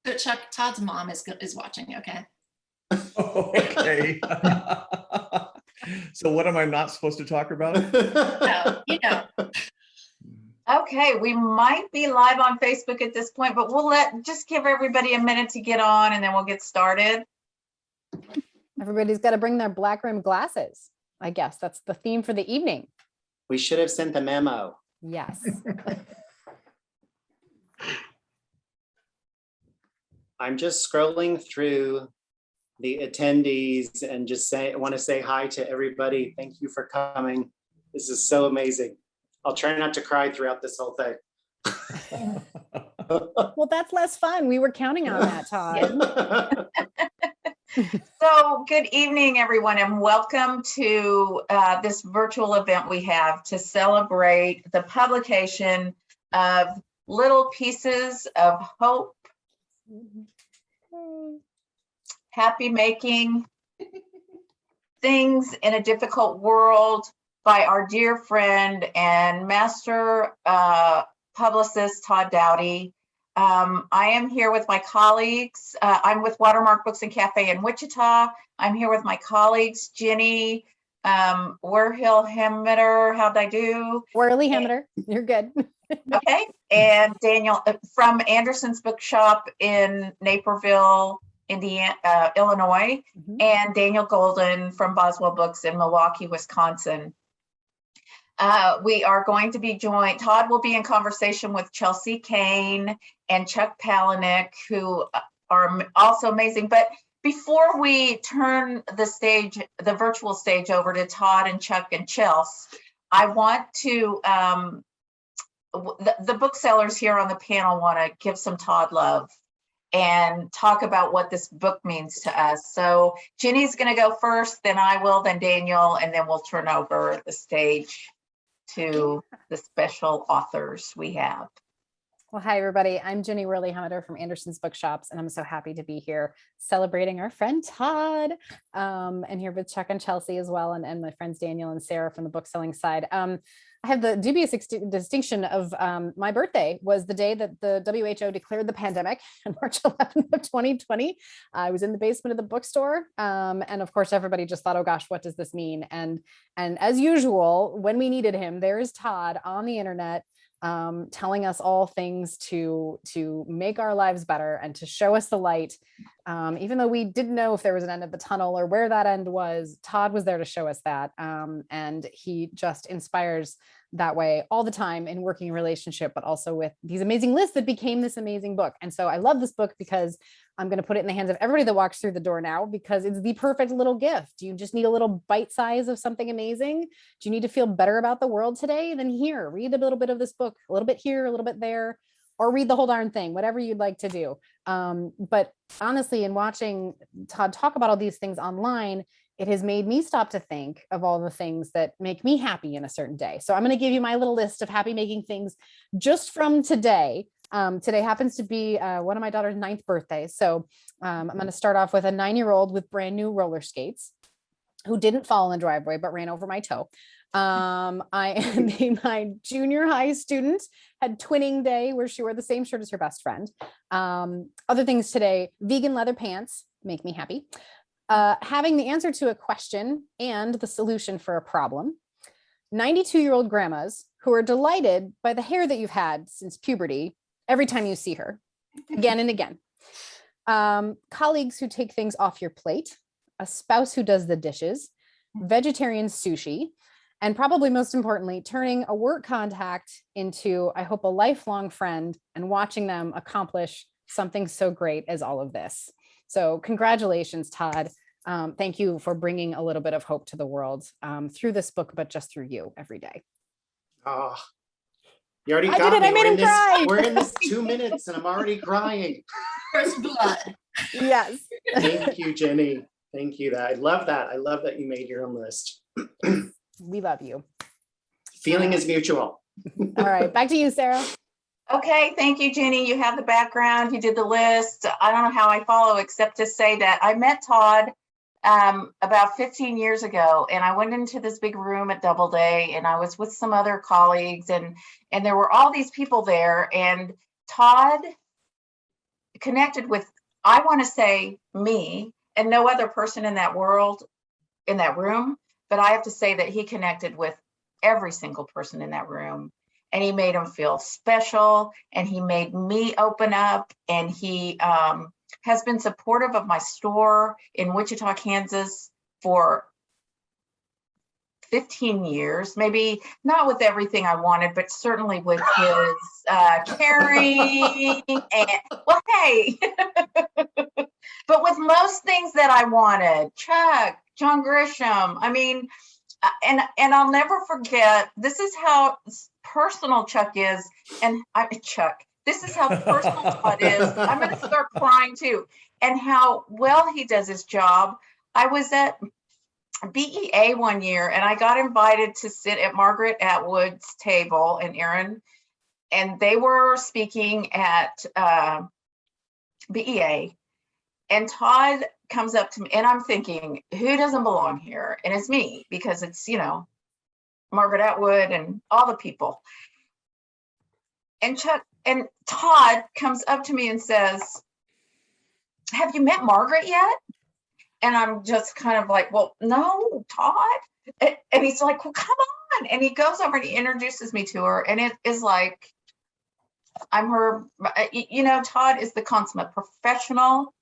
So Chuck, Todd's mom is watching, okay? Okay. So what am I not supposed to talk about? No, you know. Okay, we might be live on Facebook at this point, but we'll just give everybody a minute to get on and then we'll get started. Everybody's got to bring their black rimmed glasses. I guess that's the theme for the evening. We should have sent the memo. Yes. I'm just scrolling through the attendees and just want to say hi to everybody. Thank you for coming. This is so amazing. I'll try not to cry throughout this whole thing. Well, that's less fun. We were counting on that, Todd. So good evening, everyone, and welcome to this virtual event we have to celebrate the publication of Little Pieces of Hope, Happy Making Things in a Difficult World by our dear friend and master publicist, Todd Doughty. I am here with my colleagues. I'm with Watermark Books and Café in Wichita. I'm here with my colleagues, Jenny Werhill-Hemmeter. How'd I do? Werhill-Hemmeter, you're good. Okay, and Daniel from Anderson's Bookshop in Naperville, Indiana, Illinois, and Daniel Golden from Boswell Books in Milwaukee, Wisconsin. We are going to be joined, Todd will be in conversation with Chelsea Cain and Chuck Palahniuk, who are also amazing. But before we turn the virtual stage over to Todd and Chuck and Chelsea, I want to, the booksellers here on the panel want to give some Todd love and talk about what this book means to us. So Jenny's going to go first, then I will, then Daniel, and then we'll turn over the stage to the special authors we have. Well, hi, everybody. I'm Jenny Werhill-Hemmeter from Anderson's Bookshops, and I'm so happy to be here celebrating our friend Todd, and here with Chuck and Chelsea as well, and my friends Daniel and Sarah from the bookselling side. I have the dubious distinction of my birthday was the day that the WHO declared the pandemic on March 11th of 2020. I was in the basement of the bookstore. And of course, everybody just thought, oh gosh, what does this mean? And as usual, when we needed him, there is Todd on the internet telling us all things to make our lives better and to show us the light. Even though we didn't know if there was an end at the tunnel or where that end was, Todd was there to show us that. And he just inspires that way all the time in working relationship, but also with these amazing lists that became this amazing book. And so I love this book because I'm going to put it in the hands of everybody that walks through the door now, because it's the perfect little gift. You just need a little bite size of something amazing. Do you need to feel better about the world today? Then here, read a little bit of this book, a little bit here, a little bit there, or read the whole darn thing, whatever you'd like to do. But honestly, in watching Todd talk about all these things online, it has made me stop to think of all the things that make me happy in a certain day. So I'm going to give you my little list of happy making things just from today. Today happens to be one of my daughter's 9th birthday. So I'm going to start off with a 9-year-old with brand new roller skates who didn't fall in the driveway, but ran over my toe. My junior high student had twinning day where she wore the same shirt as her best friend. Other things today, vegan leather pants make me happy. Having the answer to a question and the solution for a problem. 92-year-old grandmas who are delighted by the hair that you've had since puberty every time you see her, again and again. Colleagues who take things off your plate, a spouse who does the dishes, vegetarian sushi, and probably most importantly, turning a work contact into, I hope, a lifelong friend and watching them accomplish something so great as all of this. So congratulations, Todd. Thank you for bringing a little bit of hope to the world through this book, but just through you every day. Oh, you already I got did it. me. I made him cry. We're in this 2 minutes and I'm already crying. First blood. Yes. Thank you, Jenny. Thank you. I love that. I love that you made your own list. We love you. Feeling is mutual. All right, back to you, Sarah. Okay, thank you, Jenny. You have the background, you did the list. I don't know how I follow except to say that I met Todd about 15 years ago, and I went into this big room at Doubleday, and I was with some other colleagues, and there were all these people there, and Todd connected with, I want to say me and no other person in that world, in that room, but I have to say that he connected with every single person in that room, and he made them feel special, and he made me open up, and he has been supportive of my store in Wichita, Kansas for 15 years, maybe not with everything I wanted, but certainly with his caring and, well, hey, but with most things that I wanted, Chuck, John Grisham, I mean, and I'll never forget, this is how personal Chuck is, and Chuck, this is how personal Todd is. I'm going to start crying too, and how well he does his job. I was at BEA one year, and I got invited to sit at Margaret Atwood's table and Erin, and they were speaking at BEA, and Todd comes up to me, and I'm thinking, who doesn't belong here? And it's me, because it's, you know, Margaret Atwood and all the people. And Todd comes up to me and says, have you met Margaret yet? And I'm just kind of like, well, no, Todd. And he's like, well, come on. And he goes over and he introduces me to her. And it is like, I'm her, you know, Todd is the consummate professional.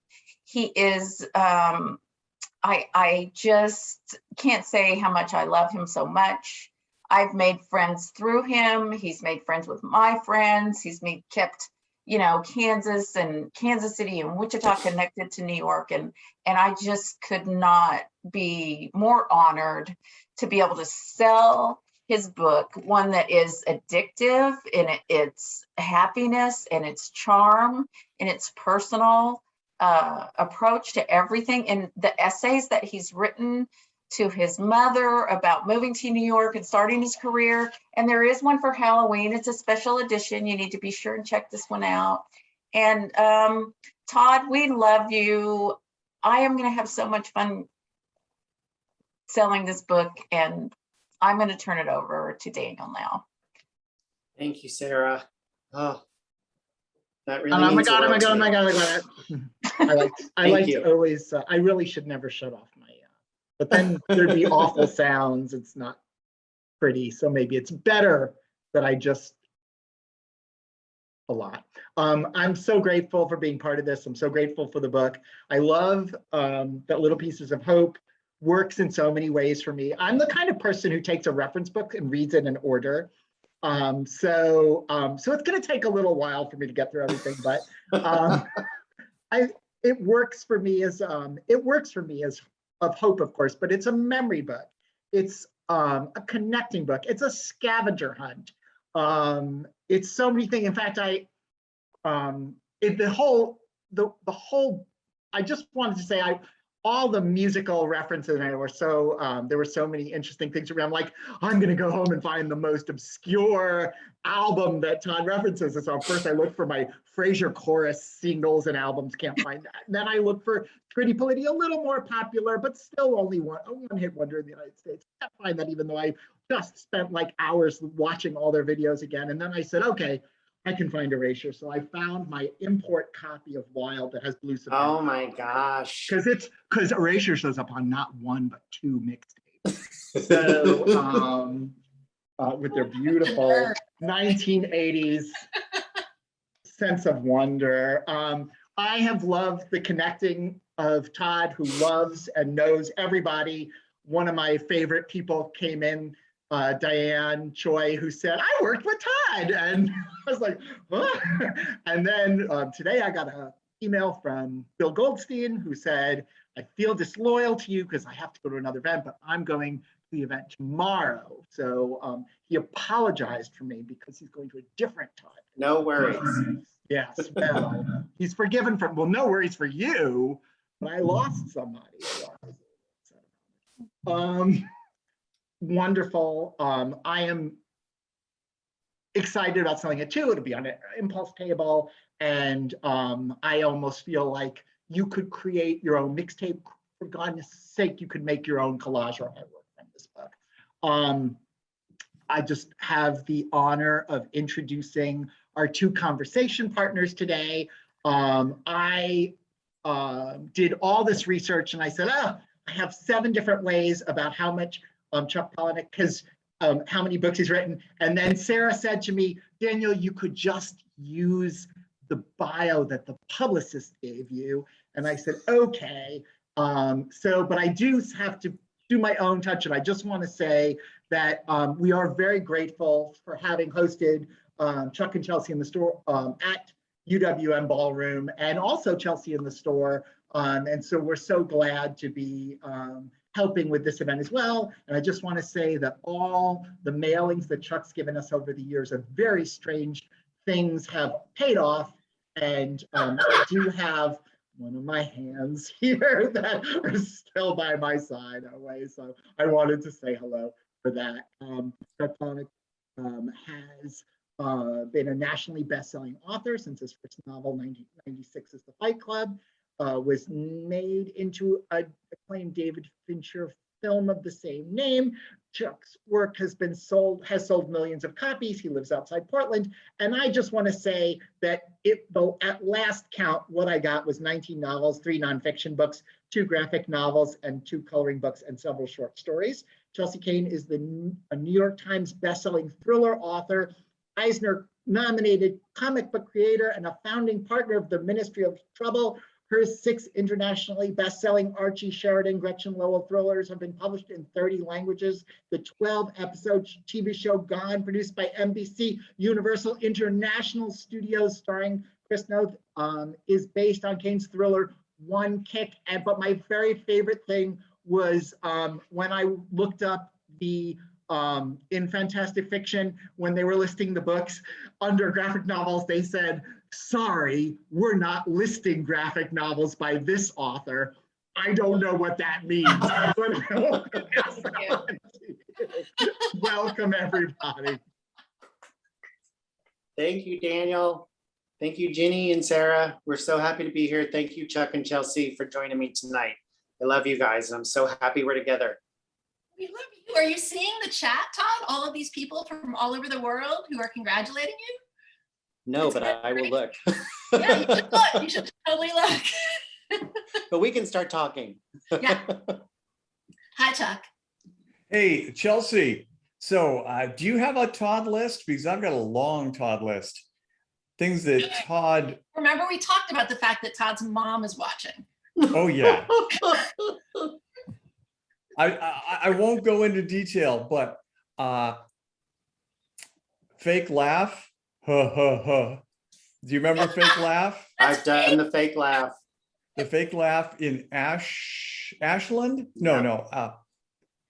He is, I just can't say how much I love him so much. I've made friends through him. He's made friends with my friends. He's kept, you know, Kansas City and Wichita connected to New York. And I just could not be more honored to be able to sell his book, one that is addictive in its happiness and its charm and its personal approach to everything. And the essays that he's written to his mother about moving to New York and starting his career. And there is one for Halloween. It's a special edition. You need to be sure and check this one out. And Todd, we love you. I am going to have so much fun selling this book, and I'm going to turn it over to Daniel now. Thank you, Sarah. Oh, that really Oh my means a God, oh lot my God, to oh my me. God, oh my God. I like you. to always, I really should never shut off my, but then there'd be awful sounds. It's not pretty. So maybe it's better that I just a lot. I'm so grateful for being part of this. I'm so grateful for the book. I love that Little Pieces of Hope works in so many ways for me. I'm the kind of person who takes a reference book and reads it in order. So it's going to take a little while for me to get through everything, but it works for me as of hope, of course, but it's a memory book. It's a connecting book. It's a scavenger hunt. It's so many things. In fact, I just wanted to say all the musical references, and there were so many interesting things around. Like, I'm going to go home and find the most obscure album that Todd references. And so first I looked for my Frasier chorus singles and albums, can't find that. And then I looked for Pretty Polity, a little more popular, but still only one hit wonder in the United States. I can't find that, even though I just spent like hours watching all their videos again. And then I said, okay, I can find Erasure. So I found my import copy of Wild that has Blue Savannah. Oh my gosh. Because Erasure shows up on not one, but two mixtapes. So with their beautiful 1980s sense of wonder. I have loved the connecting of Todd, who loves and knows everybody. One of my favorite people came in, Diane Choi, who said, I worked with Todd. And I was like, oh. And then today I got an email from Bill Goldstein, who said, I feel disloyal to you because I have to go to another event, but I'm going to the event tomorrow. So he apologized for me because he's going to a different Todd. No worries. Yes, well, he's forgiven from, well, no worries for you, but I lost somebody. Wonderful. I am excited about selling it too. It'll be on an impulse table. And I almost feel like you could create your own mixtape. For goodness sake, you could make your own collage or artwork from this book. I just have the honor of introducing our two conversation partners today. I did all this research and I said, I have 7 different ways about how much Chuck Palahniuk, because how many books he's written. And then Sarah said to me, Daniel, you could just use the bio that the publicist gave you. And I said, okay. But I do have to do my own touch. And I just want to say that we are very grateful for having hosted Chuck and Chelsea in the store at UWM Ballroom, and also Chelsea in the store. And so we're so glad to be helping with this event as well. And I just want to say that all the mailings that Chuck's given us over the years of very strange things have paid off. And I do have one of my hands here that are still by my side away. So I wanted to say hello for that. Chuck Palahniuk has been a nationally best-selling author since his first novel, 1996, is The Fight Club, was made into an acclaimed David Fincher film of the same name. Chuck's work has sold millions of copies. He lives outside Portland. And I just want to say that though at last count, what I got was 19 novels, 3 nonfiction books, 2 graphic novels, and 2 coloring books, and several short stories. Chelsea Cain is a New York Times bestselling thriller author, Eisner-nominated comic book creator, and a founding partner of the Ministry of Trouble. Her 6 internationally best-selling Archie Sheridan, Gretchen Lowell thrillers have been published in 30 languages. The 12-episode TV show Gone, produced by NBC Universal International Studios, starring Chris Noth, is based on Cain's thriller One Kick. But my very favorite thing was when I looked up the in Fantastic Fiction, when they were listing the books under graphic novels, they said, sorry, we're not listing graphic novels by this author. I don't know what that means. Welcome, everybody. Thank you, Daniel. Thank you, Ginny and Sarah. We're so happy to be here. Thank you, Chuck and Chelsea, for joining me tonight. I love you guys. I'm so happy we're together. We love you. Are you seeing the chat, Todd? All of these people from all over the world who are congratulating you? No, It's but I will look. Yeah, you should look. You should totally look. But we can start talking. Yeah. Hi, Chuck. Hey, Chelsea. So do you have a Todd list? Because I've got a long Todd list. Things that Todd. Remember, we talked about the fact that Todd's mom is watching. Oh, yeah. I won't go into detail, but fake laugh. Ha, ha, ha. Do you remember fake laugh? I've done the fake laugh. The fake laugh in Ashland? No.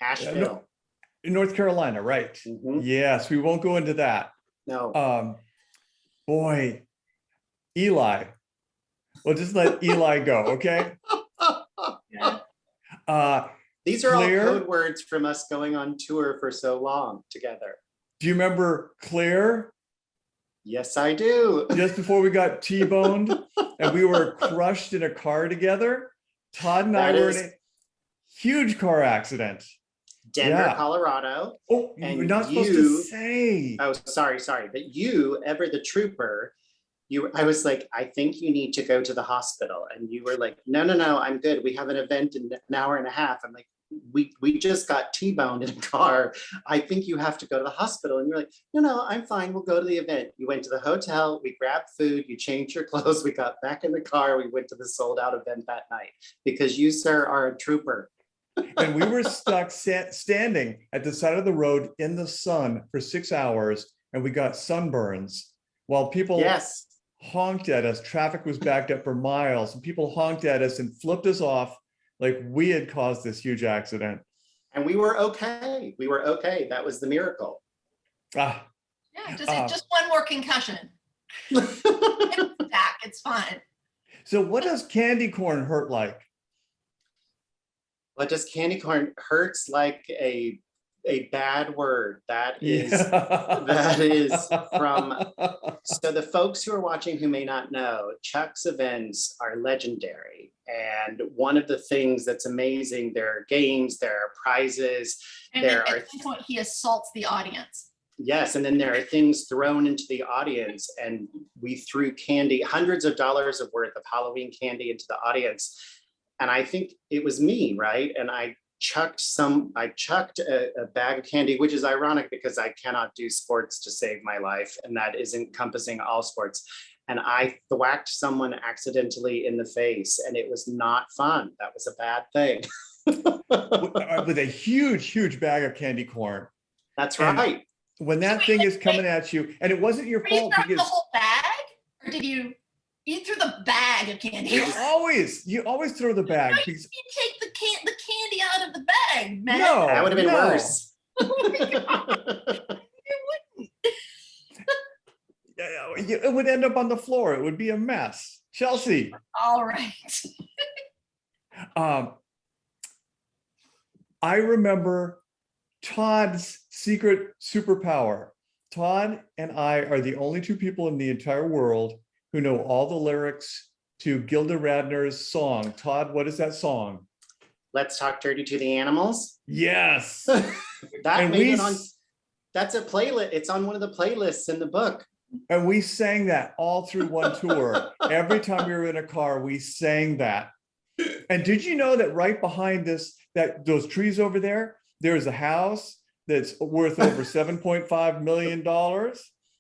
Asheville. In North Carolina, right? Mhm. Yes, we won't go into that. No. Boy, Eli. We'll just let Eli go, okay? These are Claire? all code words from us going on tour for so long together. Do you remember Claire? Yes, I do. Just before we got T-boned and we were crushed in a car together. Todd and I That were is- in a huge car accident. Denver, Yeah. Colorado. Oh, And you're not supposed to you- say. Oh, sorry. But you, Ever the Trooper, I was like, I think you need to go to the hospital. And you were like, no, I'm good. We have an event in an hour and a half. I'm like, we just got T-boned in a car. I think you have to go to the hospital. And you're like, no, I'm fine. We'll go to the event. You went to the hotel, we grabbed food, you changed your clothes, we got back in the car, we went to the sold out event that night because you, sir, are a trooper. And we were stuck standing at the side of the road in the sun for 6 hours, and we got sunburns while people Yes. honked at us. Traffic was backed up for miles, and people honked at us and flipped us off like we had caused this huge accident. And we were okay. That was the miracle. Ah, Yeah, just one more concussion. It's back. It's fine. so what does candy corn hurt like? What does candy corn hurts like a bad word? That is from, so the folks who are watching who may not know, Chuck's events are legendary. And one of the things that's amazing, there are games, there are prizes, And there at are, some point, he assaults the audience. Yes, and then there are things thrown into the audience, and we threw candy, hundreds of dollars of worth of Halloween candy into the audience. And I think it was me, right? And I chucked a bag of candy, which is ironic because I cannot do sports to save my life, and that is encompassing all sports. And I thwacked someone accidentally in the face, and it was not fun. That was a bad thing. With a huge bag of candy corn. That's And right. when that thing is coming at you, and it wasn't your Were you fault throwing the because whole bag, or did you threw the bag of candy? you always throw the bag. Because, You take the candy out of the bag, man. no, That would have been no. worse. It would end up on the floor. It would be a mess. Chelsea, All right. I remember Todd's secret superpower. Todd and I are the only two people in the entire world who know all the lyrics to Gilda Radner's song. Todd, what is that song? Let's Talk Dirty to the Animals. Yes. That And made it on. That's a playlist. It's on one of the playlists in the book. And we sang that all through one tour. Every time we were in a car, we sang that. And did you know that right behind those trees over there, there's a house that's worth over $7.5 million?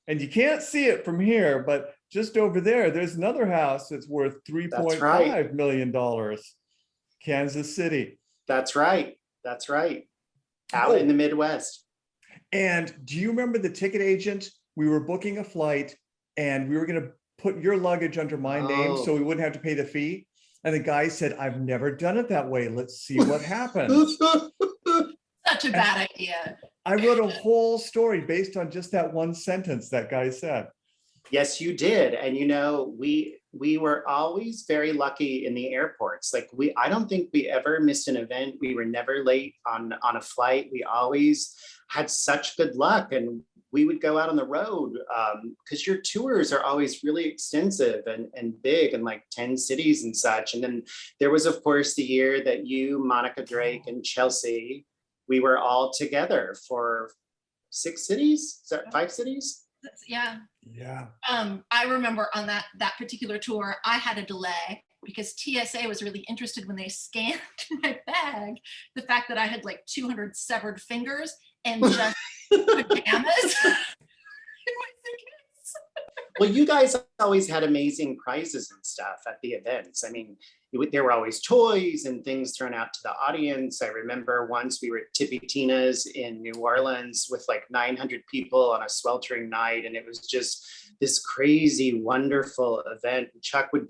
And you can't see it from here, but just over there's another house that's worth $3.5 million. Kansas City. That's right. That's right. Out in the Midwest. And do you remember the ticket agent? We were booking a flight and we were going to put your luggage under my name so we wouldn't have to pay the fee. And the guy said, I've never done it that way. Let's see what happens. Such a bad idea. I wrote a whole story based on just that one sentence that guy said. Yes, you did. And you know, we were always very lucky in the airports. Like I don't think we ever missed an event. We were never late on a flight. We always had such good luck, and we would go out on the road because your tours are always really extensive and big, and like 10 cities and such. And then there was, of course, the year that you, Monica Drake, and Chelsea, we were all together for 6 cities. Is that 5 cities? Yeah. Yeah. I remember on that particular tour, I had a delay because TSA was really interested when they scanned my bag, the fact that I had like 200 severed fingers and just pajamas. Well, you guys always had amazing prizes and stuff at the events. I mean, there were always toys and things thrown out to the audience. I remember once we were at Tippy Tina's in New Orleans with like 900 people on a sweltering night. And it was just this crazy, wonderful event. Chuck would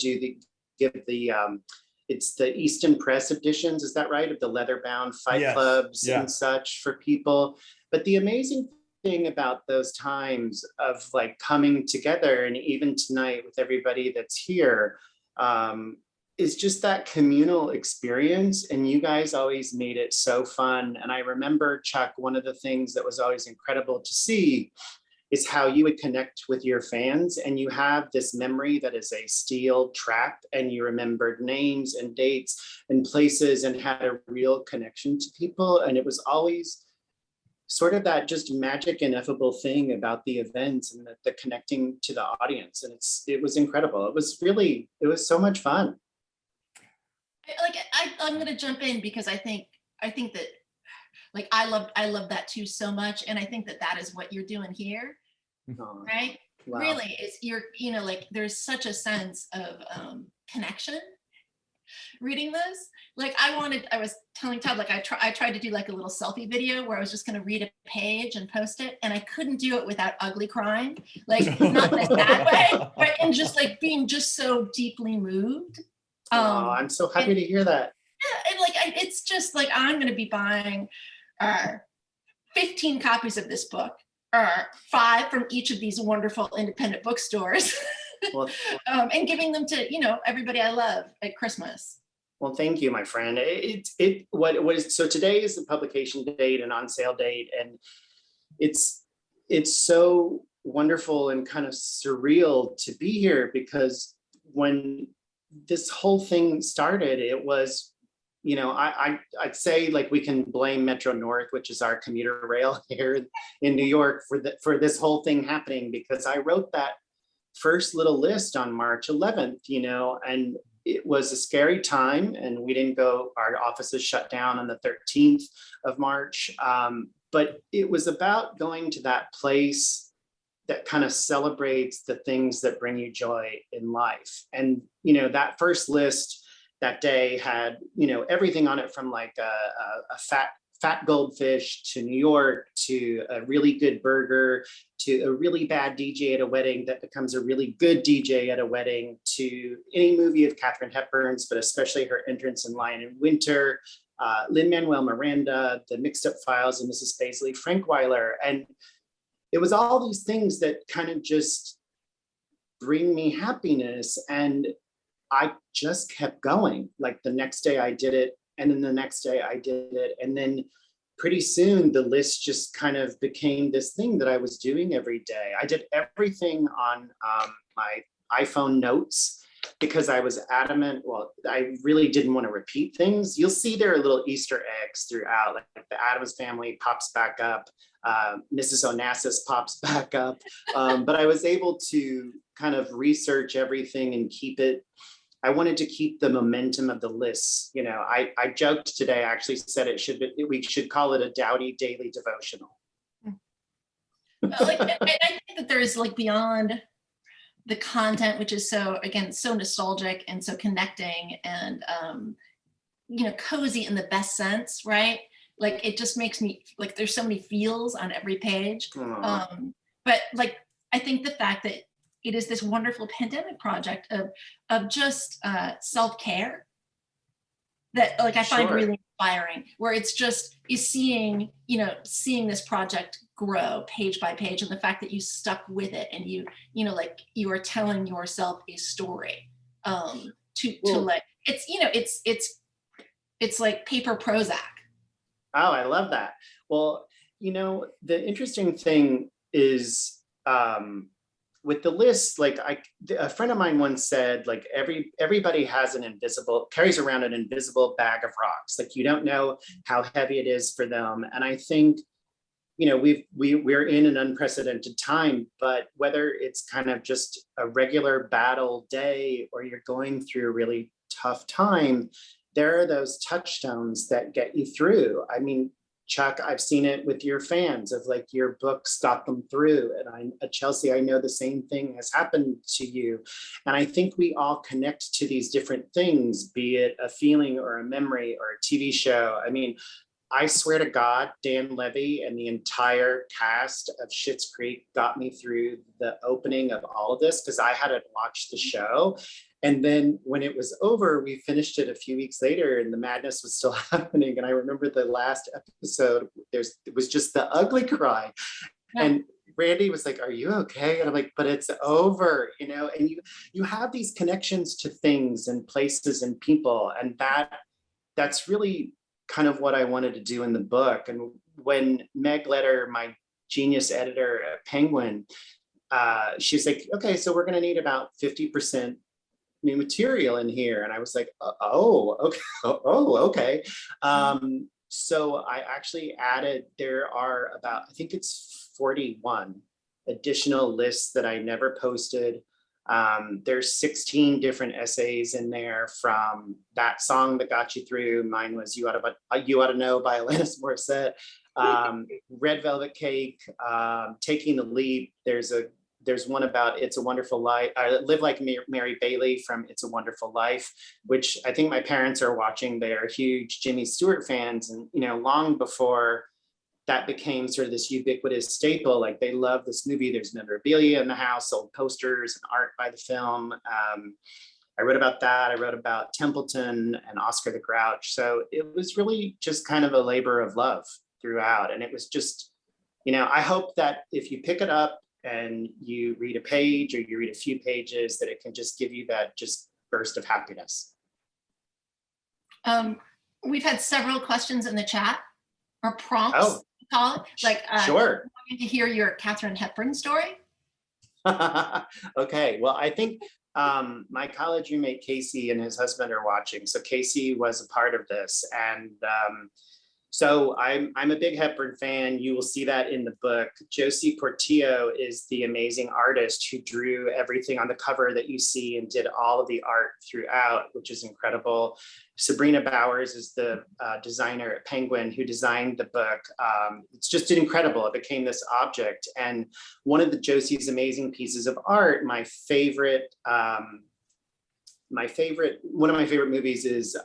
it's the Easton Press editions, is that right? Of the leather-bound fight clubs and such for people. But the amazing thing about those times of like coming together, and even tonight with everybody that's here, is just that communal experience. And you guys always made it so fun. And I remember, Chuck, one of the things that was always incredible to see is how you would connect with your fans, and you have this memory that is a steel trap, and you remembered names and dates and places and had a real connection to people. And it was always sort of that just magic, ineffable thing about the events and the connecting to the audience. And it was incredible. It was so much fun. I'm going to jump in because I think that like I love that too so much, and I think that is what you're doing here, right? Wow. Really, is like there's such a sense of connection reading this. Like I was telling Todd, like I tried to do like a little selfie video where I was just going to read a page and post it, and I couldn't do it without ugly crying, like not in a sad way, but in just like being just so deeply moved. I'm so happy to hear that. Yeah, and like it's just like I'm going to be buying 15 copies of this book, 5 from each of these wonderful independent bookstores, well, and giving them to everybody I love at Christmas. Well, thank you, my friend. So today is the publication date and on sale date, and it's so wonderful and kind of surreal to be here, because when this whole thing started, it was I'd say like we can blame Metro North, which is our commuter rail here in New York, for this whole thing happening, because I wrote that first little list on March 11th, and it was a scary time, and we didn't go, our offices shut down on the 13th of March. But it was about going to that place that kind of celebrates the things that bring you joy in life. And, that first list that day had, everything on it, from like a fat goldfish to New York, to a really good burger, to a really bad DJ at a wedding that becomes a really good DJ at a wedding, to any movie of Katharine Hepburn's, but especially her entrance in Lion in Winter, Lin-Manuel Miranda, The Mixed Up Files of Mrs. Baisley, Frank Weiler. And it was all these things that kind of just bring me happiness. And I just kept going. Like the next day I did it, and then the next day I did it. And then pretty soon the list just kind of became this thing that I was doing every day. I did everything on my iPhone notes, because I was adamant. Well, I really didn't want to repeat things. You'll see there are little Easter eggs throughout, like the Addams Family pops back up, Mrs. Onassis pops back up. But I was able to kind of research everything and keep it. I wanted to keep the momentum of the lists. I joked today, I actually said we should call it a Doughty daily devotional. I think that there is, like, beyond the content, which is so nostalgic and so connecting and cozy in the best sense, right? Like, it just makes me, like, there's so many feels on every page. But like, I think the fact that it is this wonderful pandemic project of just self-care that, like, I find really inspiring, where it's just seeing this project grow page by page, and the fact that you stuck with it, and like, you are telling yourself a story to like, it's like paper Prozac. Oh, I love that. Well, the interesting thing is, with the list, like a friend of mine once said, like everybody carries around an invisible bag of rocks. Like, you don't know how heavy it is for them. And I think, we're in an unprecedented time, but whether it's kind of just a regular battle day, or you're going through a really tough time, there are those touchstones that get you through. I mean, Chuck, I've seen it with your fans, of like, your books got them through. And Chelsea, I know the same thing has happened to you. And I think we all connect to these different things, be it a feeling or a memory or a TV show. I mean, I swear to God, Dan Levy and the entire cast of Schitt's Creek got me through the opening of all of this, because I hadn't watched the show. And then when it was over, we finished it a few weeks later, and the madness was still happening. And I remember the last episode, it was just the ugly cry. Yeah. And Randy was like, "Are you okay?" And I'm like, "But it's over," and you have these connections to things and places and people. And that's really kind of what I wanted to do in the book. And when Meg Letter, my genius editor at Penguin, she's like, "Okay, so we're going to need about 50% new material in here." And I was like, okay. So I actually added, there are about, I think it's 41 additional lists that I never posted. There's 16 different essays in there, from That Song That Got You Through. Mine was You Ought to Know by Alanis Morissette. Red Velvet Cake, Taking the Leap. There's one about It's a Wonderful Life, Live Like Mary Bailey from It's a Wonderful Life, which I think my parents are watching. They are huge Jimmy Stewart fans. And, long before that became sort of this ubiquitous staple, like, they love this movie. There's memorabilia in the house, old posters and art by the film. I wrote about that. I wrote about Templeton and Oscar the Grouch. So it was really just kind of a labor of love throughout. And it was just, I hope that if you pick it up and you read a page, or you read a few pages, that it can just give you that just burst of happiness. We've had several questions in the chat, or prompts, call it. Like, sure. I wanted to hear your Katharine Hepburn story. Okay, well, I think My college roommate, Casey, and his husband are watching. So Casey was a part of this. And so I'm a big Hepburn fan. You will see that in the book. Josie Portillo is the amazing artist who drew everything on the cover that you see and did all of the art throughout, which is incredible. Sabrina Bowers is the designer at Penguin who designed the book. It's just incredible. It became this object. And one of Josie's amazing pieces of art, one of my favorite movies is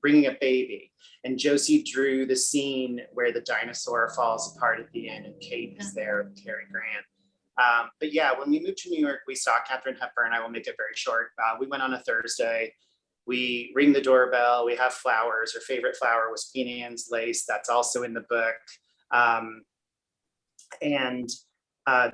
Bringing Up Baby. And Josie drew the scene where the dinosaur falls apart at the end and Kate is there with Cary Grant. But yeah, when we moved to New York, we saw Katharine Hepburn. I will make it very short. We went on a Thursday. We ring the doorbell. We have flowers. Her favorite flower was Queen Anne's lace. That's also in the book.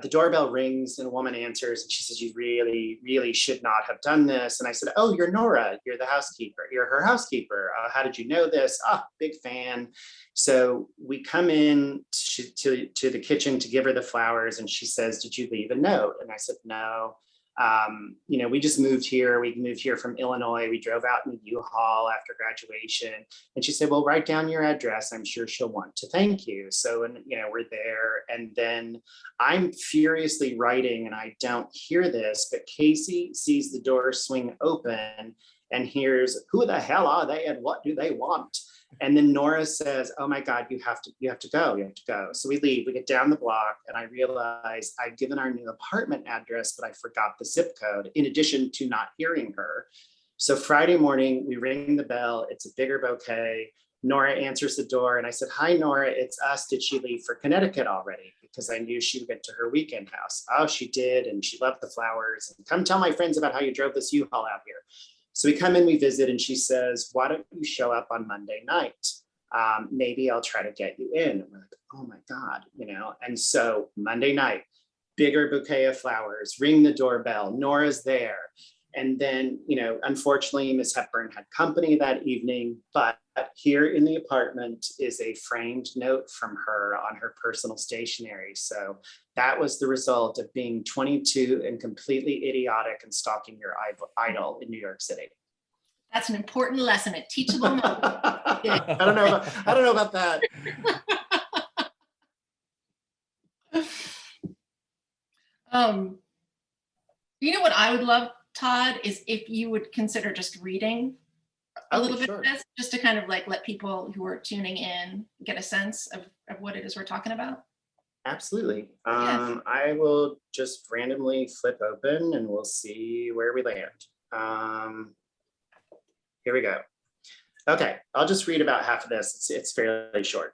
The doorbell rings and a woman answers and she says, "You really, really should not have done this." And I said, "Oh, you're Nora. You're the housekeeper. You're her housekeeper. How did you know this?" "Ah, big fan." So we come in to the kitchen to give her the flowers and she says, "Did you leave a note?" And I said, "No. We just moved here. We moved here from Illinois. We drove out in a U-Haul after graduation." And she said, "Well, write down your address. I'm sure she'll want to thank you." So, we're there. And then I'm furiously writing and I don't hear this, but Casey sees the door swing open and hears, "Who the hell are they and what do they want?" And then Nora says, "Oh my God, you have to go, you have to go." So we leave, we get down the block and I realize I'd given our new apartment address, but I forgot the zip code in addition to not hearing her. So Friday morning, we ring the bell, it's a bigger bouquet. Nora answers the door and I said, "Hi, Nora, it's us. Did she leave for Connecticut already?" Because I knew she went to her weekend house. "Oh, she did. And she loved the flowers. And come tell my friends about how you drove this U-Haul out here." So we come in, we visit, and she says, "Why don't you show up on Monday night? Maybe I'll try to get you in." And we're like, "Oh my God," And so Monday night, bigger bouquet of flowers, ring the doorbell, Nora's there. And then, unfortunately, Miss Hepburn had company that evening, but here in the apartment is a framed note from her on her personal stationery. So that was the result of being 22 and completely idiotic and stalking your idol in New York City. That's an important lesson, a teachable moment. I don't know about that. What I would love, Todd, is if you would consider just reading a little bit sure. of this, just to kind of let people who are tuning in get a sense of what it is we're talking about. Absolutely. Yes. I will just randomly flip open and we'll see where we land. Here we go. Okay, I'll just read about half of this. It's fairly short.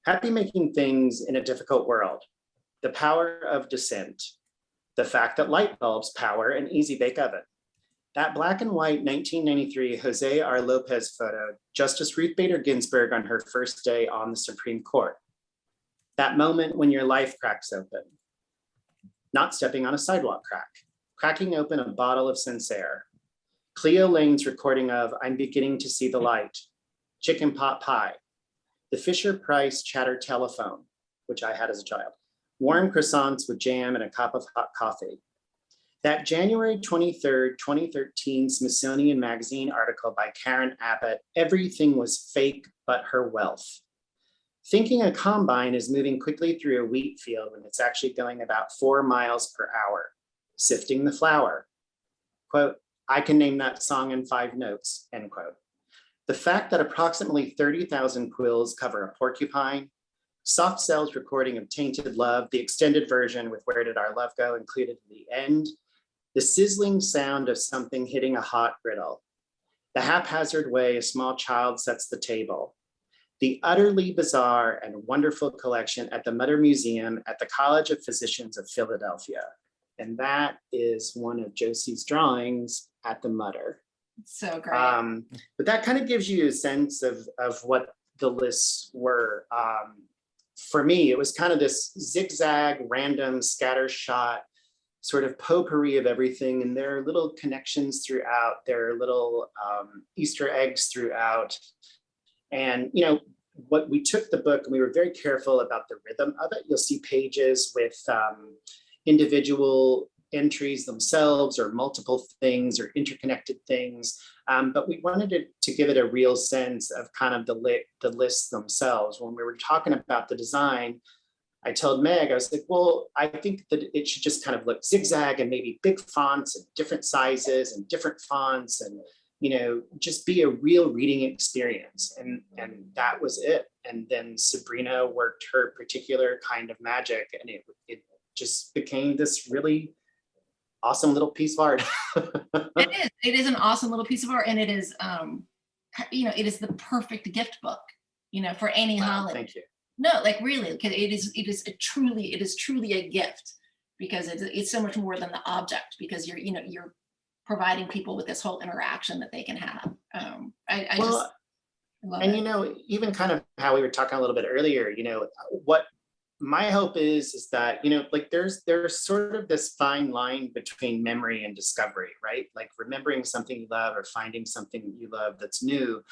Happy making things in a difficult world. The power of dissent. The fact that light bulbs power an easy bake oven. That black and white 1993 Jose R. Lopez photo, Justice Ruth Bader Ginsburg on her first day on the Supreme Court. That moment when your life cracks open. Not stepping on a sidewalk crack. Cracking open a bottle of Sancerre. Cleo Lane's recording of I'm Beginning to See the Light. Chicken pot pie. The Fisher-Price chatter telephone, which I had as a child. Warm croissants with jam and a cup of hot coffee. That January 23rd, 2013 Smithsonian Magazine article by Karen Abbott, Everything Was Fake But Her Wealth. Thinking a combine is moving quickly through a wheat field when it's actually going about 4 miles per hour. Sifting the flour. Quote, I can name that song in 5 notes, end quote. The fact that approximately 30,000 quills cover a porcupine. Soft Cell's recording of Tainted Love, the extended version with Where Did Our Love Go included at the end. The sizzling sound of something hitting a hot griddle. The haphazard way a small child sets the table. The utterly bizarre and wonderful collection at the Mutter Museum at the College of Physicians of Philadelphia. And that is one of Josie's drawings at the Mutter. So great. But that kind of gives you a sense of what the lists were. For me, it was kind of this zigzag, random, scattershot, sort of potpourri of everything. And there are little connections throughout. There are little Easter eggs throughout. And, what we took the book and we were very careful about the rhythm of it. You'll see pages with individual entries themselves or multiple things or interconnected things. But we wanted to give it a real sense of kind of the lists themselves. When we were talking about the design, I told Meg, I was like, well, I think that it should just kind of look zigzag and maybe big fonts and different sizes and different fonts and, you know, just be a real reading experience. And that was it. And then Sabrina worked her particular kind of magic, and it just became this really awesome little piece of art. It is an awesome little piece of art, and it is, you know, it is the perfect gift book, you know, for any holiday. Thank you. No, like really, because it is truly a gift, because it's so much more than the object, because you're providing people with this whole interaction that they can have. I just love and it. you know, even kind of how we were talking a little bit earlier, you know, what my hope is that, you know, like there's sort of this fine line between memory and discovery, right? Like remembering something you love or finding something you love that's new.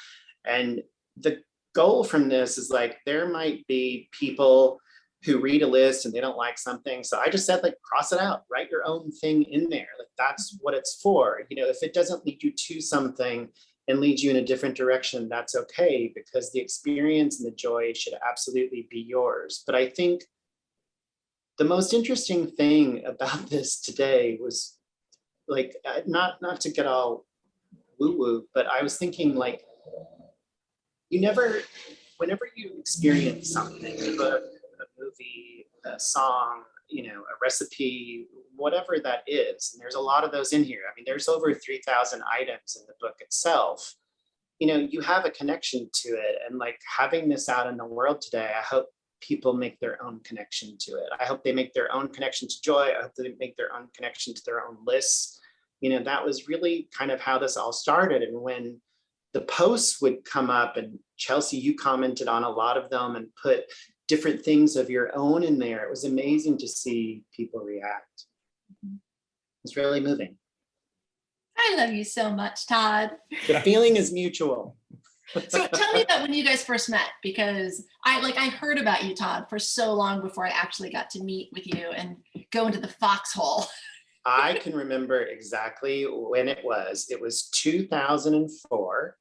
And the goal from this is like, there might be people who read a list and they don't like something. So I just said, like, cross it out, write your own thing in there. Like, that's what it's for. You know, if it doesn't lead you to something and leads you in a different direction, that's okay, because the experience and the joy should absolutely be yours. But I think the most interesting thing about this today was, like, not to get all woo-woo, but I was thinking, like, whenever you experience something, a book, a movie, a song, you know, a recipe, whatever that is, and there's a lot of those in here. I mean, there's over 3,000 items in the book itself. You know, you have a connection to it. And like, having this out in the world today, I hope people make their own connection to it. I hope they make their own connection to joy. I hope they make their own connection to their own lists. You know, that was really kind of how this all started. And when the posts would come up, and Chelsea, you commented on a lot of them and put different things of your own in there. It was amazing to see people react. It's really moving. I love you so much, Todd. The feeling is mutual. So tell me about when you guys first met, because I heard about you, Todd, for so long before I actually got to meet with you and go into the foxhole. I can remember exactly when it was. It was 2004.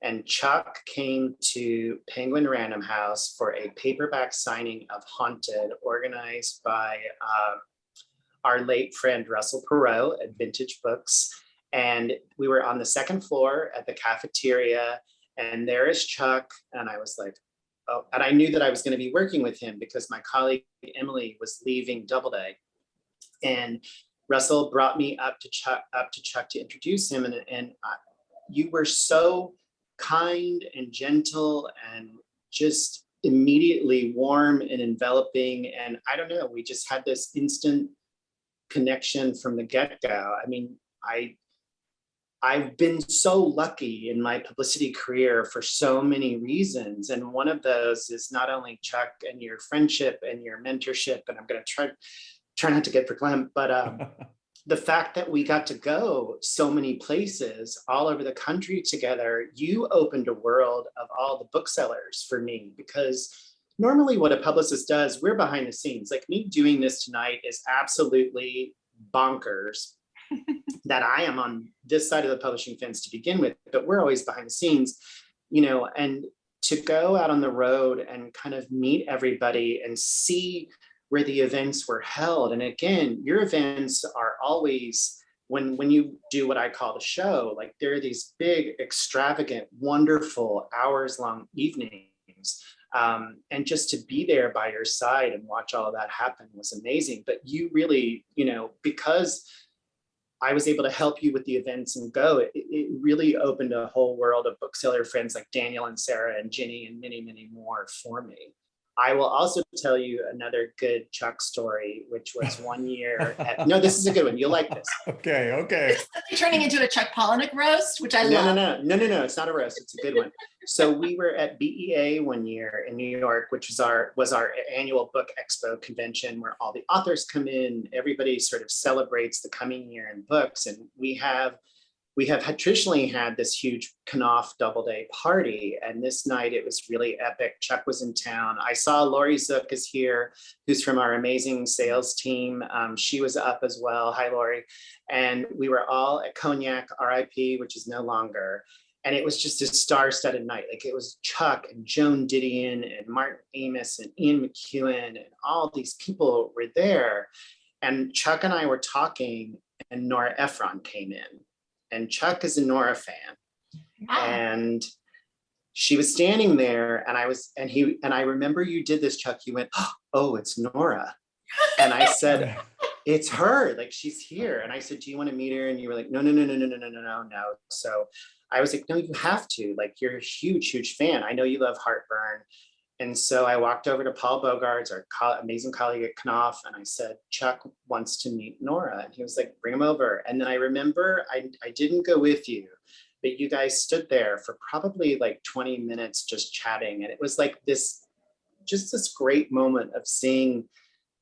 And Chuck came to Penguin Random House for a paperback signing of Haunted, organized by our late friend Russell Perot at Vintage Books. And we were on the second floor at the cafeteria, and there is Chuck. And I was like, oh, and I knew that I was going to be working with him because my colleague Emily was leaving Doubleday. And Russell brought me up to Chuck to introduce him. And you were so kind and gentle and just immediately warm and enveloping. And I don't know, we just had this instant connection from the get-go. I mean, I've been so lucky in my publicity career for so many reasons. And one of those is not only Chuck and your friendship and your mentorship, and I'm going to try not to get verklempt, but the fact that we got to go so many places all over the country together. You opened a world of all the booksellers for me, because normally what a publicist does, we're behind the scenes. Like, me doing this tonight is absolutely bonkers that I am on this side of the publishing fence to begin with, but we're always behind the scenes, you know. And to go out on the road and kind of meet everybody and see where the events were held. And again, your events are always, when you do what I call the show, like, there are these big, extravagant, wonderful hours-long evenings. And just to be there by your side and watch all of that happen was amazing. But you really, you know, because I was able to help you with the events and go, it really opened a whole world of bookseller friends like Daniel and Sarah and Ginny and many, many more for me. I will also tell you another good Chuck story, which was one year no, this is a good one. You'll like this. Okay. This is turning into a Chuck Palahniuk roast, which I love. No, it's not a roast. It's a good one. So we were at BEA one year in New York, which was our annual book expo convention, where all the authors come in, everybody sort of celebrates the coming year in books. And we we have traditionally had this huge Knopf Doubleday party. And this night it was really epic. Chuck was in town. I saw Lori Zook is here, who's from our amazing sales team. She was up as well. Hi, Lori. And we were all at Cognac, RIP, which is no longer. And it was just a star-studded night. Like it was Chuck and Joan Didion and Martin Amis and Ian McEwen and all these people were there. And Chuck and I were talking and Nora Ephron came in. And Chuck is a Nora fan. And she was standing there and I remember you did this, Chuck, you went, oh, it's Nora. And I said, it's her, like she's here. And I said, do you want to meet her? And you were like, no. So I was like, no, you have to, like, you're a huge, huge fan. I know you love Heartburn. And so I walked over to Paul Bogarts, our amazing colleague at Knopf, and I said, Chuck wants to meet Nora. And he was like, bring him over. And then I remember I didn't go with you, but you guys stood there for probably like 20 minutes just chatting. And it was like this great moment of seeing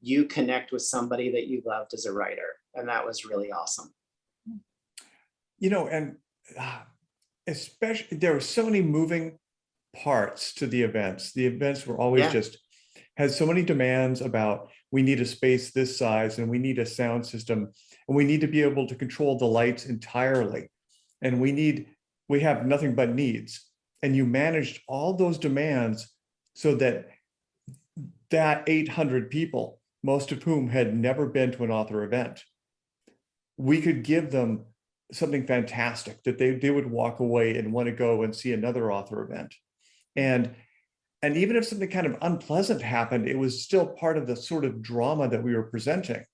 you connect with somebody that you loved as a writer. And that was really awesome. You know, and especially there were so many moving parts to the events. The events were always just had so many demands about, we need a space this size and we need a sound system and we need to be able to control the lights entirely. And we have nothing but needs. And you managed all those demands so that 800 people, most of whom had never been to an author event, we could give them something fantastic that they would walk away and want to go and see another author event. And even if something kind of unpleasant happened, it was still part of the sort of drama that we were presenting.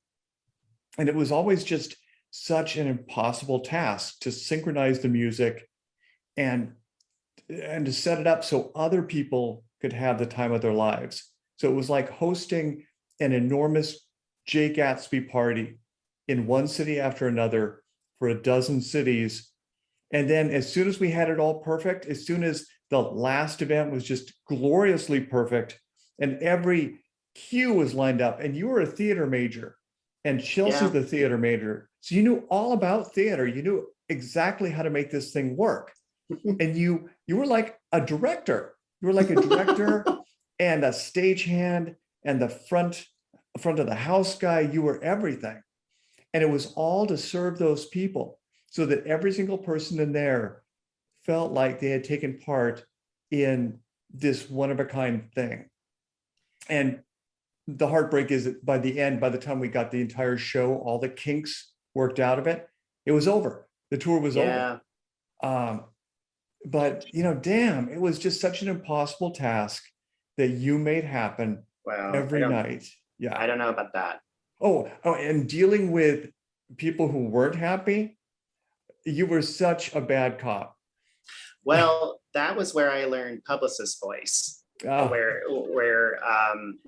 And it was always just such an impossible task to synchronize the music and to set it up so other people could have the time of their lives. So it was like hosting an enormous Jay Gatsby party in one city after another for a dozen cities. And then as soon as we had it all perfect, as soon as the last event was just gloriously perfect and every cue was lined up, and you were a theater major and Chelsea's the theater major. So you knew all about theater. You knew exactly how to make this thing work. And you were like a director. You were like a director and a stagehand and the front of the house guy. You were everything. And it was all to serve those people so that every single person in there felt like they had taken part in this one-of-a-kind thing. And the heartbreak is that by the end, by the time we got the entire show, all the kinks worked out of it, it was over. The tour was over. But, you know, damn, it was just such an impossible task that you made happen every night. Yeah. I don't know about that. Oh, and dealing with people who weren't happy, you were such a bad cop. Well, that was where I learned publicist voice, where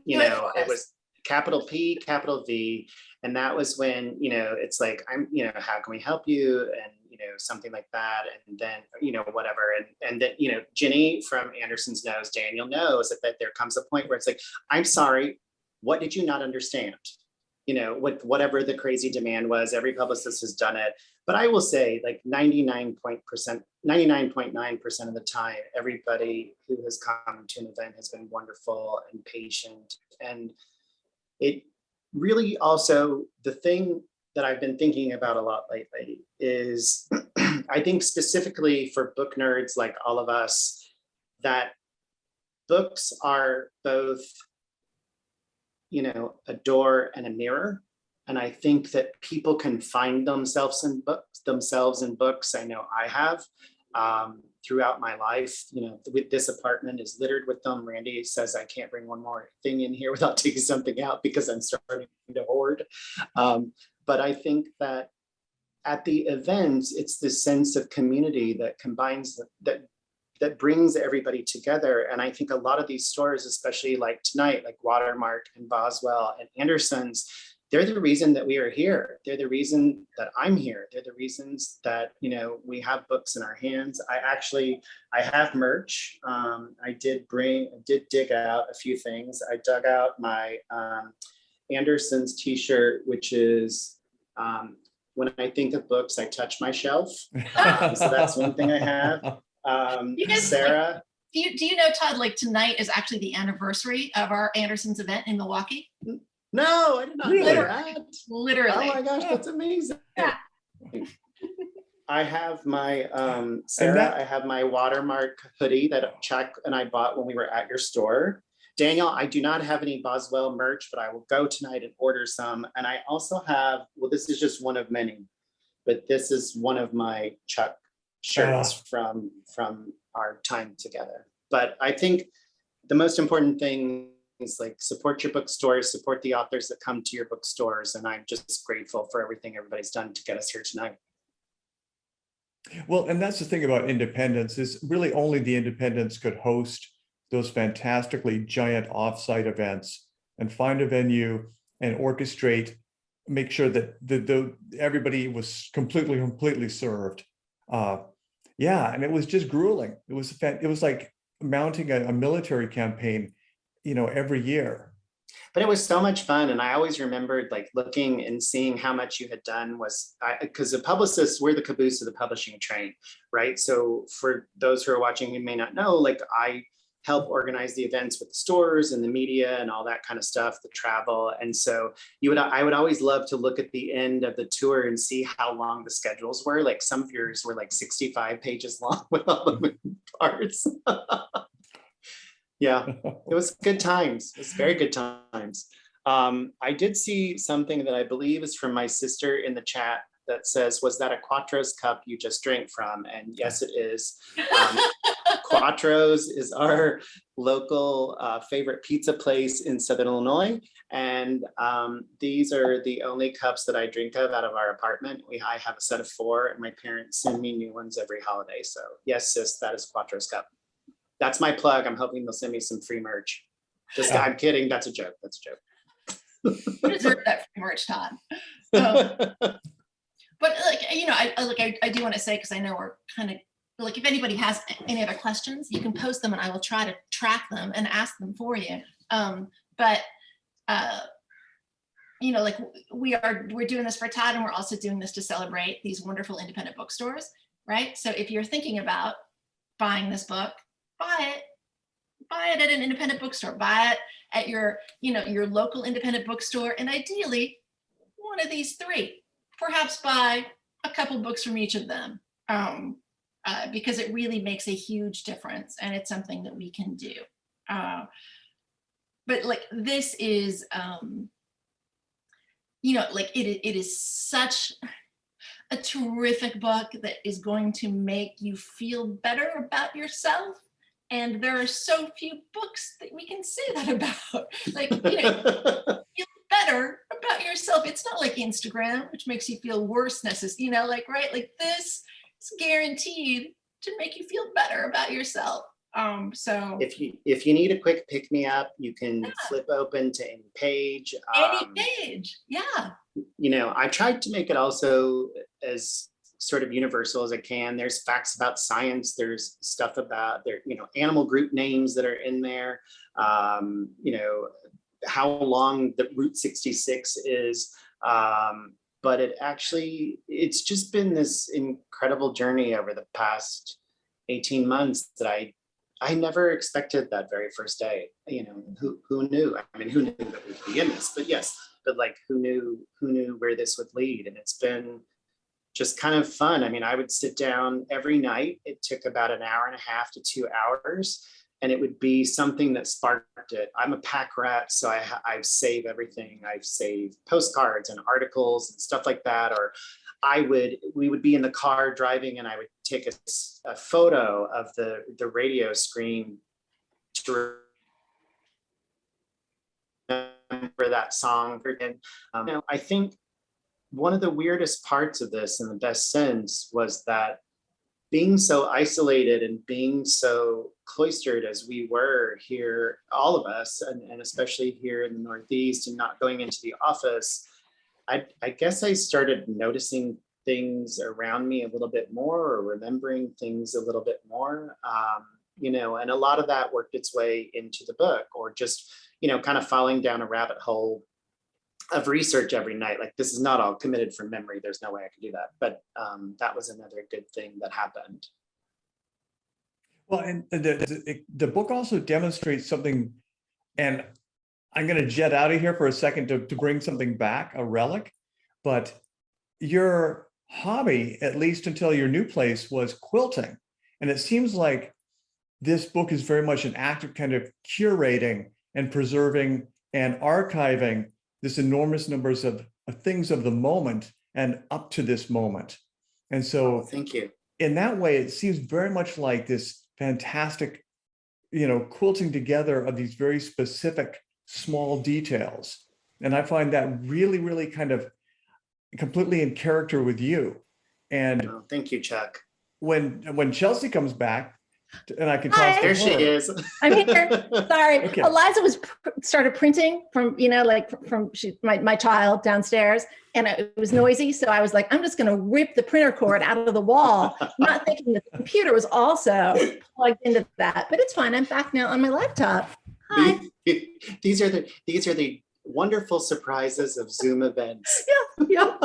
you know, it was capital P, capital V. And that was when, you know, it's like, how can we help you? And, you know, something like that. And then, you know, whatever. And then, you know, Ginny from Anderson's knows, Daniel knows that there comes a point where it's like, I'm sorry, what did you not understand? You know, with whatever the crazy demand was, every publicist has done it. But I will say like 99.9% of the time, everybody who has come to an event has been wonderful and patient. And it really also, the thing that I've been thinking about a lot lately is I think specifically for book nerds like all of us, that books are both, you know, a door and a mirror. And I think that people can find themselves in books. I know I have throughout my life. You know, this apartment is littered with them. Randy says I can't bring one more thing in here without taking something out because I'm starting to hoard. But I think that at the events, it's this sense of community that combines that brings everybody together. And I think a lot of these stores, especially like tonight, like Watermark and Boswell and Anderson's, they're the reason that we are here. They're the reason that I'm here. They're the reasons that, you know, we have books in our hands. I have merch. I did dig out a few things. I dug out my Anderson's t-shirt, which is when I think of books, I touch my shelf. So that's one thing I have. You guys, Sarah. do you know, Todd, like tonight is actually the anniversary of our Anderson's event in Milwaukee? No, I did not Really? know that. Literally. Oh my gosh, that's amazing. Yeah. I have my Sarah, I have my Watermark hoodie that Chuck and I bought when we were at your store. Daniel, I do not have any Boswell merch, but I will go tonight and order some. And I also have, well, this is just one of many, but this is one of my Chuck shirts from our time together. But I think the most important thing is like support your bookstores, support the authors that come to your bookstores. And I'm just grateful for everything everybody's done to get us here tonight. Well, and that's the thing about independence is really only the independents could host those fantastically giant offsite events and find a venue and orchestrate, make sure that everybody was completely served. Yeah, and it was just grueling. It was like mounting a military campaign, every year. But it was so much fun. And I always remembered like looking and seeing how much you had done because the publicists, we're the caboose of the publishing train, right? So for those who are watching who may not know, like I help organize the events with the stores and the media and all that kind of stuff, the travel. And so I would always love to look at the end of the tour and see how long the schedules were. Like some of yours were like 65 pages long with all the moving parts. Yeah, it was good times. It was very good times. I did see something that I believe is from my sister in the chat that says, was that a Quattro's cup you just drank from? And yes, it is. Quattro's is our local favorite pizza place in Southern Illinois. And these are the only cups that I drink out of our apartment. I have a set of 4 and my parents send me new ones every holiday. So yes, sis, that is Quattro's cup. That's my plug. I'm hoping they'll send me some free merch. I'm kidding. That's a joke. That's a joke. You deserve that free merch, Todd. But like, I do want to say, because I know we're kind of like, if anybody has any other questions, you can post them and I will try to track them and ask them for you. Like we're doing this for Todd, and we're also doing this to celebrate these wonderful independent bookstores, right? So if you're thinking about buying this book, buy it at an independent bookstore, buy it at your local independent bookstore, and ideally one of these 3. Perhaps buy a couple books from each of them, because it really makes a huge difference, and it's something that we can do. But like this is, it is such a terrific book that is going to make you feel better about yourself. And there are so few books that we can say that about. Like, feel better about yourself. It's not like Instagram, which makes you feel worse necessarily, right? Like this is guaranteed to make you feel better about yourself. So if you need a quick pick me up, you can flip open to any page. Any page, yeah. I tried to make it also as sort of universal as I can. There's facts about science. There's stuff about animal group names that are in there. How long the Route 66 is. But it's just been this incredible journey over the past 18 months that I never expected that very first day. Who knew? I mean, who knew that we'd be in this? But yes, but like who knew where this would lead? And it's been just kind of fun. I mean, I would sit down every night. It took about an hour and a half to 2 hours, and it would be something that sparked it. I'm a pack rat, so I save everything. I save postcards and articles and stuff like that. Or we would be in the car driving, and I would take a photo of the radio screen to remember that song. And I think one of the weirdest parts of this, in the best sense, was that being so isolated and being so cloistered as we were here, all of us, and especially here in the Northeast, and not going into the office, I guess I started noticing things around me a little bit more, or remembering things a little bit more, and a lot of that worked its way into the book, or just, kind of falling down a rabbit hole of research every night. Like, this is not all committed from memory. There's no way I could do that. But that was another good thing that happened. Well, and the book also demonstrates something, and I'm going to jet out of here for a second to bring something back, a relic. But your hobby, at least until your new place, was quilting. And it seems like this book is very much an act of kind of curating and preserving and archiving this enormous numbers of things of the moment and up to this moment. And so Thank you. in that way, it seems very much like this fantastic, quilting together of these very specific small details. And I find that really, really kind of completely in character with you. And Oh, thank you, Chuck. when Chelsea comes back, and I can Hi. talk to There she her. is. I'm here. Sorry. Okay. Eliza was started printing from, my child downstairs, and it was noisy. So I was like, I'm just going to rip the printer cord out of the wall, not thinking the computer was also plugged into that. But it's fine. I'm back now on my laptop. Hi. These are the wonderful surprises of Zoom events. Yeah.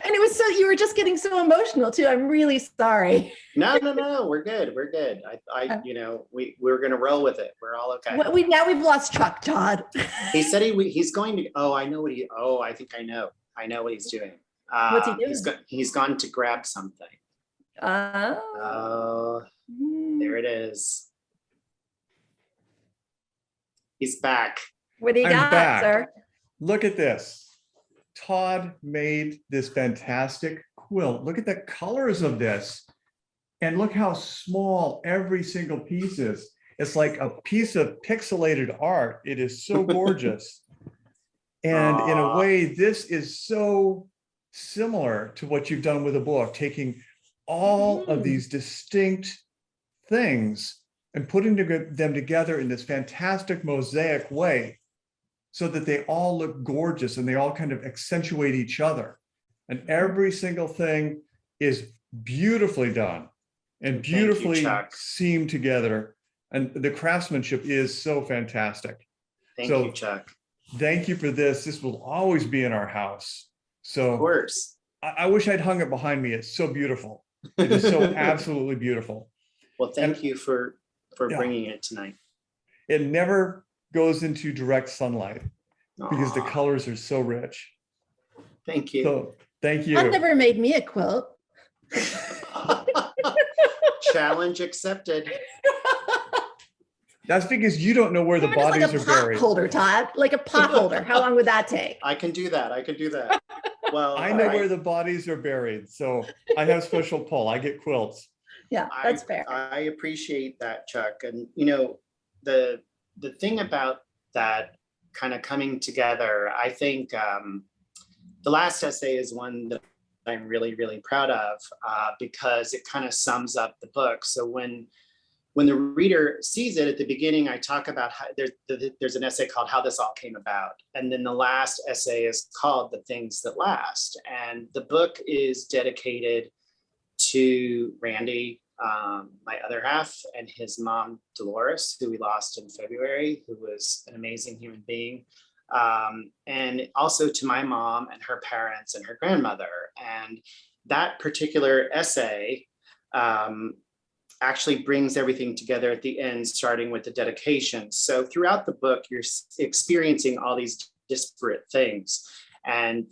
And it was so, you were just getting so emotional too. I'm really sorry. No, we're good. We're good. We're gonna roll with it. We're all okay. We've lost Chuck, Todd. He said he's going to. I think I know. I know what he's doing. What's he doing? He's gone to grab something. Oh, there it is. He's back. What do you I'm got, back. sir? Look at this. Todd made this fantastic quilt. Look at the colors of this. And look how small every single piece is. It's like a piece of pixelated art. It is so gorgeous. And in a way, this is so similar to what you've done with the book, taking all of these distinct things and putting them together in this fantastic mosaic way, so that they all look gorgeous and they all kind of accentuate each other. And every single thing is beautifully done and beautifully seamed together. And the craftsmanship is so fantastic. Thank you, Chuck. Thank you for this. This will always be in our house. So of course. I wish I'd hung it behind me. It's so beautiful. It is so absolutely beautiful. Well, thank you for bringing it tonight. It never goes into direct sunlight because the colors are so rich. Thank you. So thank you. I've never made me a quilt. Challenge accepted. That's because you don't know where the bodies like a are pot buried. holder, Todd, like a pot holder. How long would that take? I can do that. Well, I know where the bodies are buried, so I have special pull. I get quilts. Yeah, that's fair. I appreciate that, Chuck. And the thing about that kind of coming together, I think the last essay is one that I'm really, really proud of because it kind of sums up the book. So when the reader sees it at the beginning, I talk about how there's an essay called How This All Came About. And then the last essay is called The Things That Last. And the book is dedicated to Randy, my other half, and his mom, Dolores, who we lost in February, who was an amazing human being. And also to my mom and her parents and her grandmother. And that particular essay actually brings everything together at the end, starting with the dedication. So throughout the book, you're experiencing all these disparate things. And,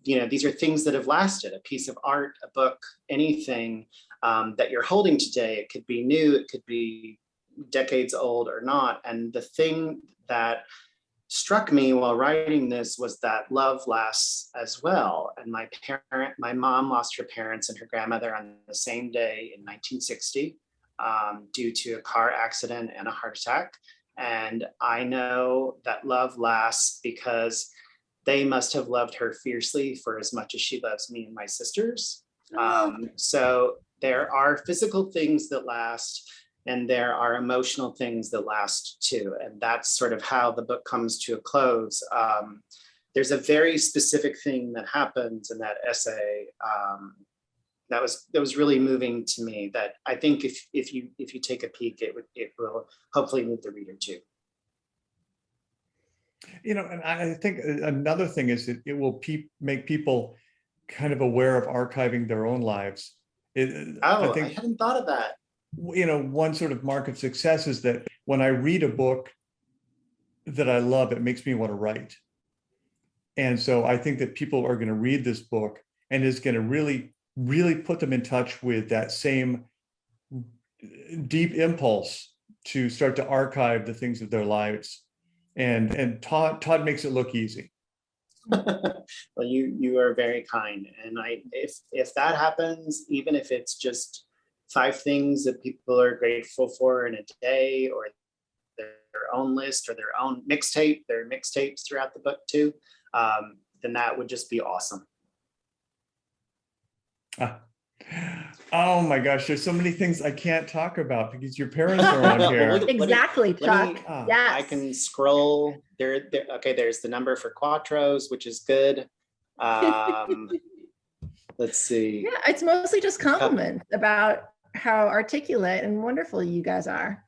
these are things that have lasted, a piece of art, a book, anything that you're holding today. It could be new, it could be decades old or not. And the thing that struck me while writing this was that love lasts as well. And my mom lost her parents and her grandmother on the same day in 1960 due to a car accident and a heart attack. And I know that love lasts because they must have loved her fiercely for as much as she loves me and my sisters. So there are physical things that last, and there are emotional things that last too. And that's sort of how the book comes to a close. There's a very specific thing that happens in that essay that was really moving to me, that I think if you take a peek, it will hopefully move the reader too. And I think another thing is that it will make people kind of aware of archiving their own lives. I I think, hadn't thought of that. one sort of mark of success is that when I read a book that I love, it makes me want to write. And so I think that people are going to read this book and it's going to really, really put them in touch with that same deep impulse to start to archive the things of their lives. And Todd makes it look easy. Well, you are very kind, and if that happens, even if it's just 5 things that people are grateful for in a day, or their own list, or their own mixtape, their mixtapes throughout the book too, then that would just be awesome. Oh my gosh, there's so many things I can't talk about because your parents are on here. Exactly, Chuck. Yes. I can scroll there. Okay, there's the number for Quattros, which is good. Let's see. Yeah, it's mostly just compliments about how articulate and wonderful you guys are.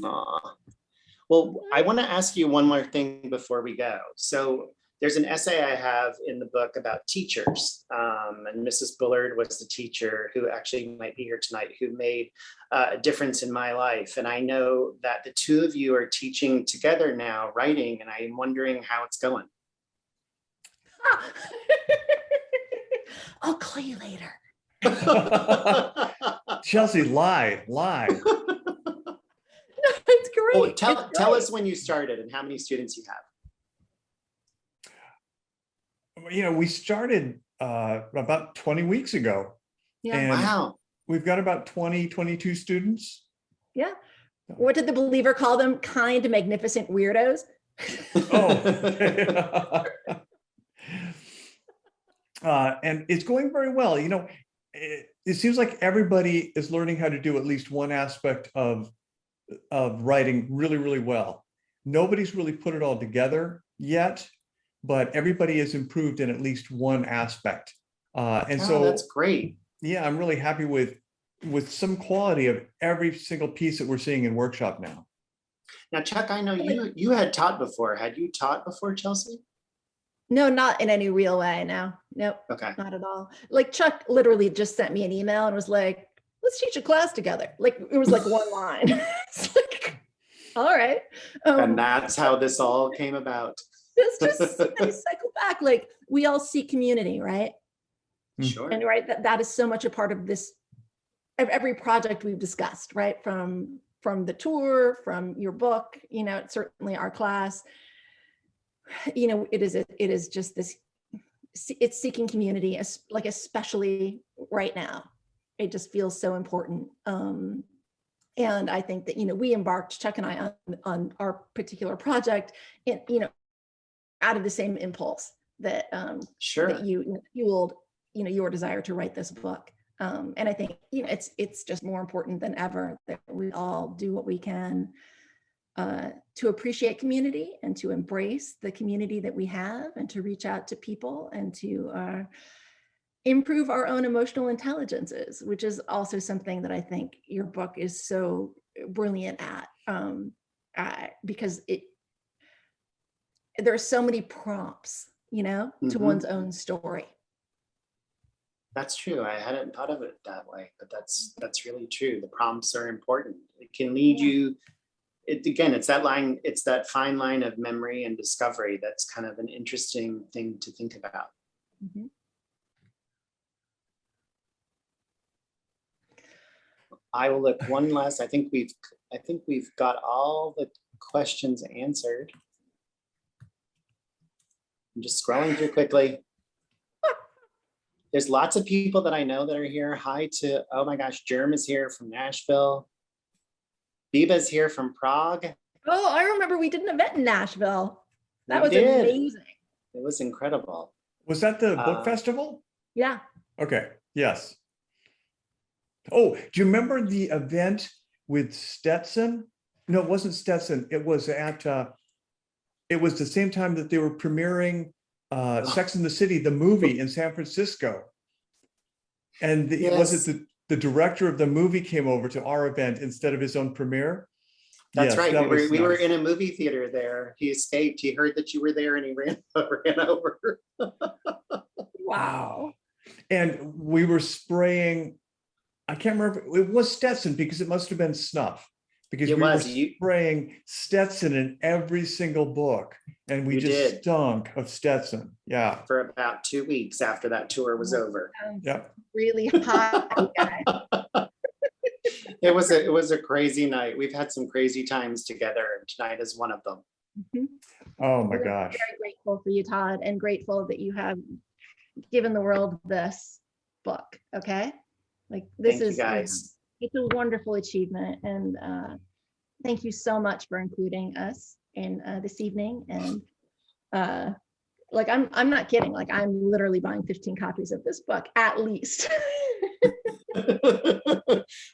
Aw. Well, I want to ask you one more thing before we go. So there's an essay I have in the book about teachers, and Mrs. Bullard was the teacher who actually might be here tonight, who made a difference in my life. And I know that the 2 of you are teaching together now, writing, and I'm wondering how it's going. I'll call you later. Chelsea, lie. No, it's great. Well, It's tell great. us when you started and how many students you have. We started about 20 weeks ago. Yeah. And Wow. we've got about 22 students. Yeah. What did the believer call them? Kind, magnificent weirdos. Oh. And it's going very well. It seems like everybody is learning how to do at least one aspect of writing really, really well. Nobody's really put it all together yet, but everybody has improved in at least one aspect. So that's great. Yeah, I'm really happy with some quality of every single piece that we're seeing in workshop now. Now, Chuck, I know you had taught before. Had you taught before, Chelsea? No, not in any real way. No, nope, Okay. not at all. Like Chuck literally just sent me an email and was like, let's teach a class together. Like it was like one line. It's like, all right. And that's how this all came about. It's just cycle back. Like we all seek community, right? Sure. And right, that is so much a part of this, of every project we've discussed, right? From the tour, from your book, certainly our class, it is just this, it's seeking community, like especially right now. It just feels so important. And I think that, we embarked, Chuck and I, on our particular project, out of the same impulse that, Sure. that you fueled, your desire to write this book. And I think, it's just more important than ever that we all do what we can to appreciate community and to embrace the community that we have and to reach out to people and to improve our own emotional intelligences, which is also something that I think your book is so brilliant at, because there are so many prompts, to one's own story. That's true. I hadn't thought of it that way, but that's really true. The prompts are important. It can lead you. It's that line. It's that fine line of memory and discovery. That's kind of an interesting thing to think about. Mm-hmm. I will look one last. I think we've got all the questions answered. I'm just scrolling through quickly. There's lots of people that I know that are here. Hi to, oh my gosh, Germ is here from Nashville. Biba's here from Prague. Oh, I remember we did an event in Nashville. That We was did. amazing. It was incredible. Was that the book festival? Yeah. Okay, yes. Oh, do you remember the event with Stetson? No, it wasn't Stetson. It was at, it was the same time that they were premiering Sex and the City, the movie in San Francisco. And was it the director of the movie came over to our event instead of his own premiere? That's Yes, right. that was We were nice. in a movie theater there. He escaped. He heard that you were there and he ran over. Wow. And we were spraying, I can't remember, it was Stetson because it must have been snuff. Because It we were was. spraying Stetson in every single book. And we You just did. stunk of Stetson. Yeah. For about 2 weeks after that tour was over. Sounds Yep. really hot, you guys. It was a crazy night. We've had some crazy times together, and tonight is one of them. Mhm. Oh my We're gosh. Very grateful for you, Todd, and grateful that you have given the world this book. Okay, like this Thank you is guys. it's a wonderful achievement, and thank you so much for including us in this evening. And like I'm not kidding. Like I'm literally buying 15 copies of this book at least.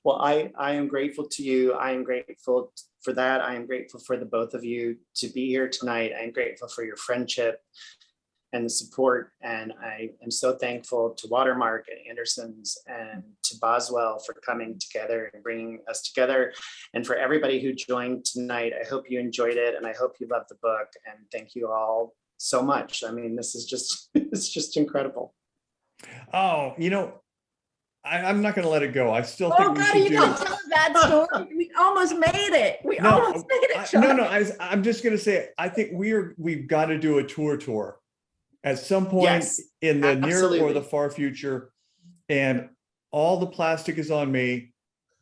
Well, I am grateful to you. I am grateful for that. I am grateful for the both of you to be here tonight. I am grateful for your friendship and the support. And I am so thankful to Watermark and Anderson's and to Boswell for coming together and bringing us together. And for everybody who joined tonight, I hope you enjoyed it and I hope you loved the book. And thank you all so much. I mean, this is just, it's just incredible. Oh, you know, I'm not going to let it go. I still Oh think we God, should you do. don't tell that story. We almost made it. We No, almost made it. No, Sean. no. I'm just going to say, I think we've got to do a tour at some point Yes, in the near or absolutely. the far future. And all the plastic is on me,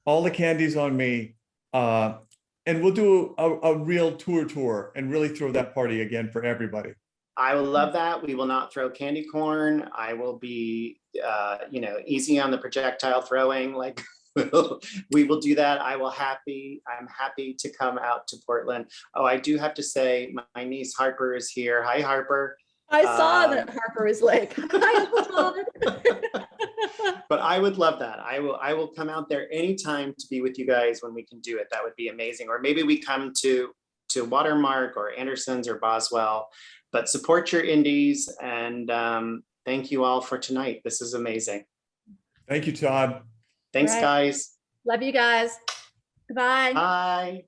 all the candy's on me. And we'll do a real tour and really throw that party again for everybody. I will love that. We will not throw candy corn. I will be, easy on the projectile throwing. Like we will do that. I'm happy to come out to Portland. Oh, I do have to say, my niece Harper is here. Hi, Harper. I saw that Harper is like, hi, Todd. But I would love that. I will come out there anytime to be with you guys when we can do it. That would be amazing. Or maybe we come to Watermark or Anderson's or Boswell. But support your indies, and thank you all for tonight. This is amazing. Thank you, Todd. Thanks, All right. guys. Love you guys. Goodbye. Bye.